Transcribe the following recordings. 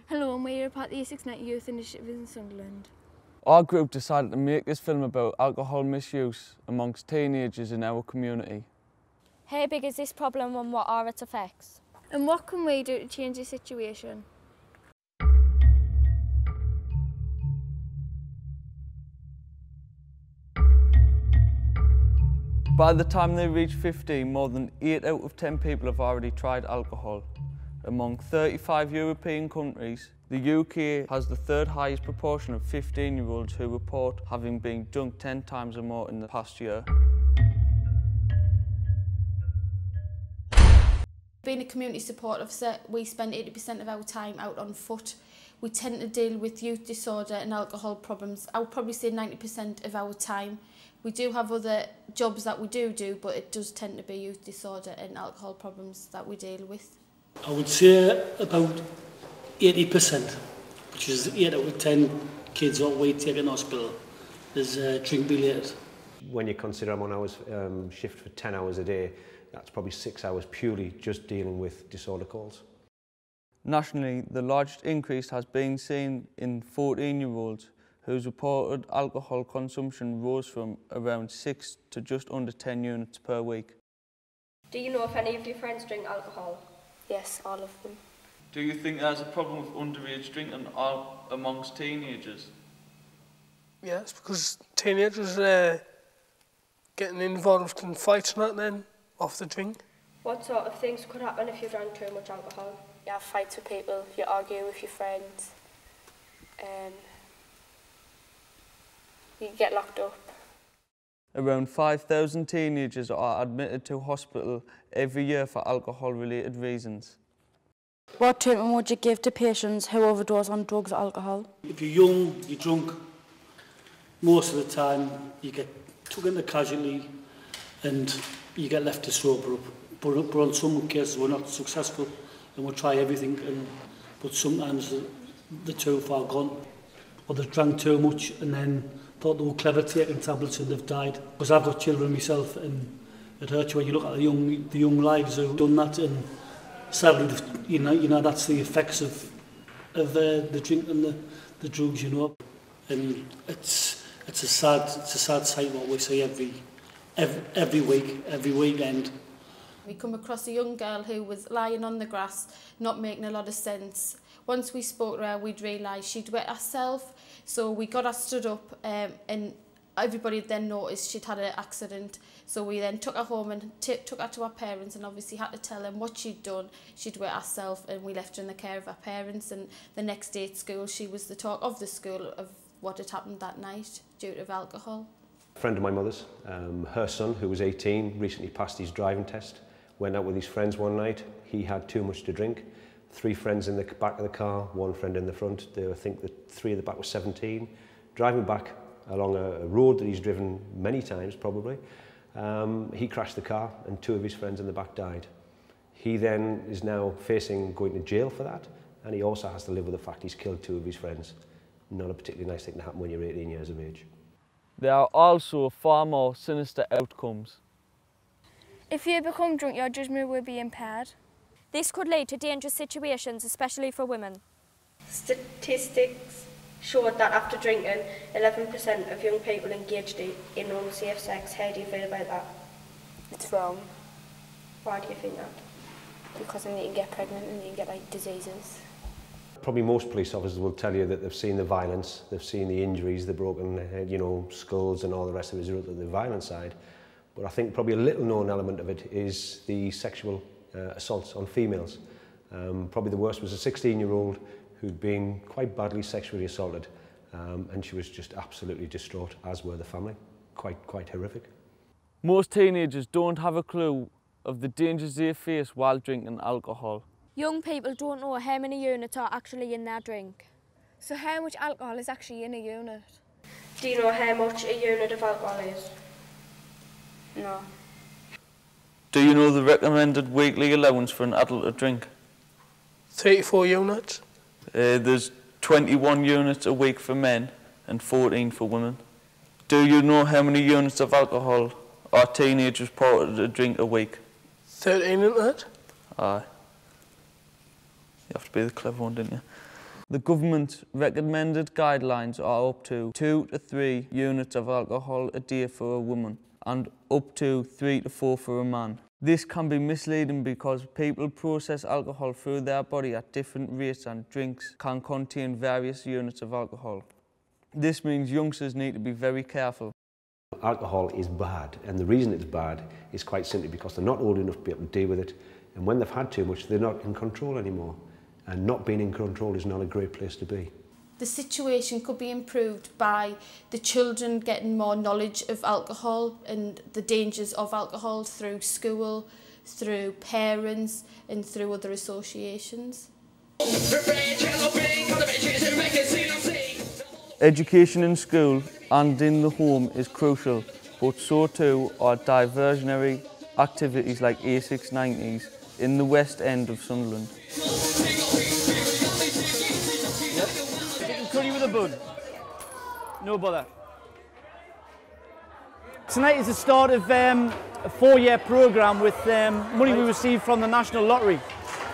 Hello, and we're part of the A690 Youth Initiative in Sunderland. Our group decided to make this film about alcohol misuse amongst teenagers in our community. How big is this problem and what are its effects? And what can we do to change the situation? By the time they reach 15, more than 8 out of 10 people have already tried alcohol. Among 35 European countries, the UK has the third highest proportion of 15-year-olds who report having been drunk 10 times or more in the past year. Being a community support officer, we spend 80% of our time out on foot. We tend to deal with youth disorder and alcohol problems. I would probably say 90% of our time. We do have other jobs that we do, but it does tend to be youth disorder and alcohol problems that we deal with. I would say about 80%, which is 8 out of 10 kids or we take in hospital, is drink related. When you consider I'm on hours shift for 10 hours a day, that's probably 6 hours purely just dealing with disorder calls. Nationally, the largest increase has been seen in 14-year-olds whose reported alcohol consumption rose from around 6 to just under 10 units per week. Do you know if any of your friends drink alcohol? Yes, all of them. Do you think there's a problem with underage drinking amongst teenagers? Yes, because teenagers are getting involved in fights and that then, off the drink. What sort of things could happen if you drank too much alcohol? You have fights with people, you argue with your friends, you get locked up. Around 5,000 teenagers are admitted to hospital every year for alcohol-related reasons. What treatment would you give to patients who overdose on drugs or alcohol? If you're young, you're drunk, most of the time you get took into casualty and you get left to sober up. But on some cases we're not successful and we'll try everything, but sometimes they're too far gone. Or they've drank too much and then thought they were clever taking tablets and they've died. Because I've got children myself and it hurts you when you look at the young lives who've done that, and sadly, you know that's the effects of the drink and the drugs, you know. And it's a sad sight what we see every week, every weekend. We come across a young girl who was lying on the grass, not making a lot of sense. Once we spoke to her, we'd realised she'd wet herself, so we got her stood up, and everybody then noticed she'd had an accident. So we then took her home and took her to her parents, and obviously had to tell them what she'd done. She'd wet herself, and we left her in the care of her parents. And the next day at school, she was the talk of the school of what had happened that night due to alcohol. A friend of my mother's, her son, who was 18, recently passed his driving test, went out with his friends one night. He had too much to drink. 3 friends in the back of the car, 1 friend in the front. I think the 3 at the back were 17. Driving back along a road that he's driven many times, probably, he crashed the car and 2 of his friends in the back died. He then is now facing going to jail for that, and he also has to live with the fact he's killed 2 of his friends. Not a particularly nice thing to happen when you're 18 years of age. There are also far more sinister outcomes. If you become drunk, your judgment will be impaired. This could lead to dangerous situations, especially for women. Statistics showed that after drinking, 11% of young people engaged in unsafe sex. How do you feel about that? It's wrong. Why do you think that? Because then you can get pregnant and you can get like diseases. Probably most police officers will tell you that they've seen the violence, they've seen the injuries, the broken skulls and all the rest of it as a result of the violent side. But I think probably a little known element of it is the sexual assaults on females. Probably the worst was a 16-year-old who'd been quite badly sexually assaulted, and she was just absolutely distraught, as were the family. Quite horrific. Most teenagers don't have a clue of the dangers they face while drinking alcohol. Young people don't know how many units are actually in their drink. So how much alcohol is actually in a unit? Do you know how much a unit of alcohol is? No. Do you know the recommended weekly allowance for an adult to drink? 34 units. There's 21 units a week for men and 14 for women. Do you know how many units of alcohol are teenagers reported to drink a week? 13, isn't it? Aye. You have to be the clever one, didn't you? The government's recommended guidelines are up to 2 to 3 units of alcohol a day for a woman and up to 3 to 4 for a man. This can be misleading because people process alcohol through their body at different rates and drinks can contain various units of alcohol. This means youngsters need to be very careful. Alcohol is bad, and the reason it's bad is quite simply because they're not old enough to be able to deal with it, and when they've had too much, they're not in control anymore. And not being in control is not a great place to be. The situation could be improved by the children getting more knowledge of alcohol and the dangers of alcohol through school, through parents and through other associations. Education in school and in the home is crucial, but so too are diversionary activities like A690s in the West End of Sunderland. Chicken curry with a bun. No bother. Tonight is the start of a 4-year programme with money we received from the National Lottery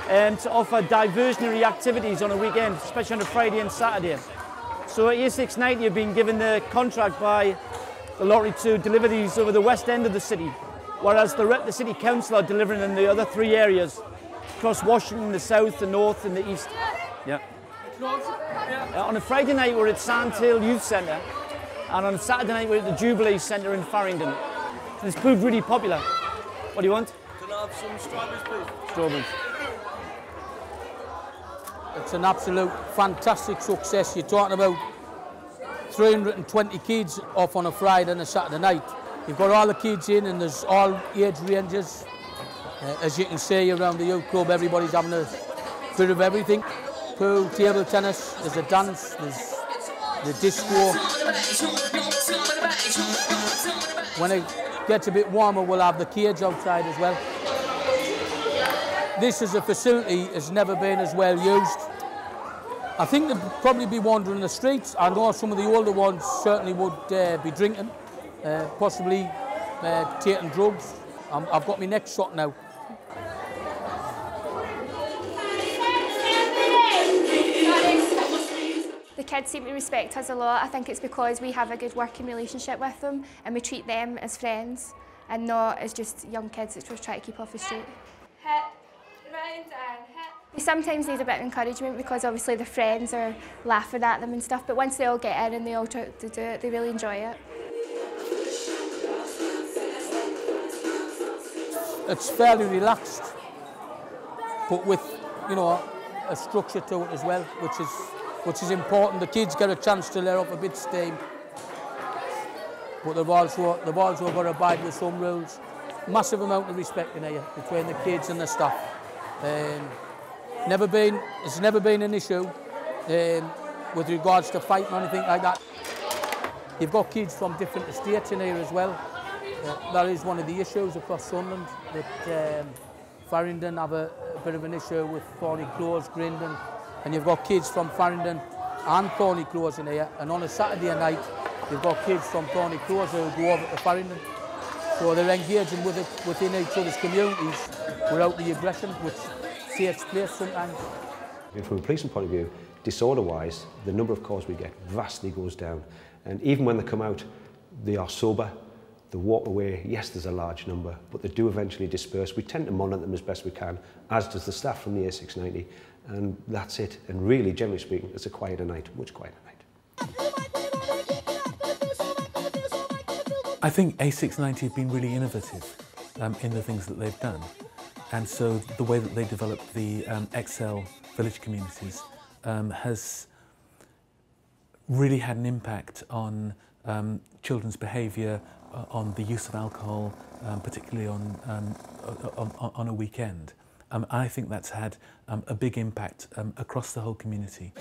to offer diversionary activities on a weekend, especially on a Friday and Saturday. So A690 have been given the contract by the lottery to deliver these over the West End of the city, whereas the City Council are delivering in the other 3 areas, across Washington, the South, the North and the East. Yeah. On a Friday night we're at Sandhill Youth Centre, and on a Saturday night we're at the Jubilee Centre in Farringdon. So it's proved really popular. What do you want? Can I have some strawberries, please? Strawberries. It's an absolute fantastic success. You're talking about 320 kids off on a Friday and a Saturday night. You've got all the kids in and there's all age ranges. As you can see around the youth club, everybody's having a bit of everything. Pool, table tennis, there's a dance, there's the disco. When it gets a bit warmer, we'll have the cage outside as well. This as a facility has never been as well used. I think they'd probably be wandering the streets. I know some of the older ones certainly would be drinking, possibly taking drugs. I've got my neck shot now. The kids seem to respect us a lot. I think it's because we have a good working relationship with them and we treat them as friends and not as just young kids that just try to keep off the street. We sometimes need a bit of encouragement because obviously their friends are laughing at them and stuff, but once they all get in and they all try to do it, they really enjoy it. It's fairly relaxed, but with, you know, a structure to it as well, which is important. The kids get a chance to let off a bit of steam, but they've also got to abide with some rules. Massive amount of respect in here between the kids and the staff. It's never been an issue with regards to fighting or anything like that. You've got kids from different estates in here as well. That is one of the issues across Sunderland, that Farringdon have a bit of an issue with Thorny Close, Grindon, and you've got kids from Farringdon and Thorny Close in here, and on a Saturday night you've got kids from Thorny Close who go over to Farringdon. So they're engaging with it within each other's communities without the aggression which takes place sometimes. From a policing point of view, disorder-wise, the number of calls we get vastly goes down. And even when they come out, they are sober, they walk away. Yes, there's a large number, but they do eventually disperse. We tend to monitor them as best we can, as does the staff from the A690, and that's it. And really, generally speaking, it's a quieter night, much quieter night. I think A690 have been really innovative in the things that they've done. And so the way that they developed the XL village communities has really had an impact on children's behaviour, on the use of alcohol, particularly on a weekend. I think that's had a big impact across the whole community.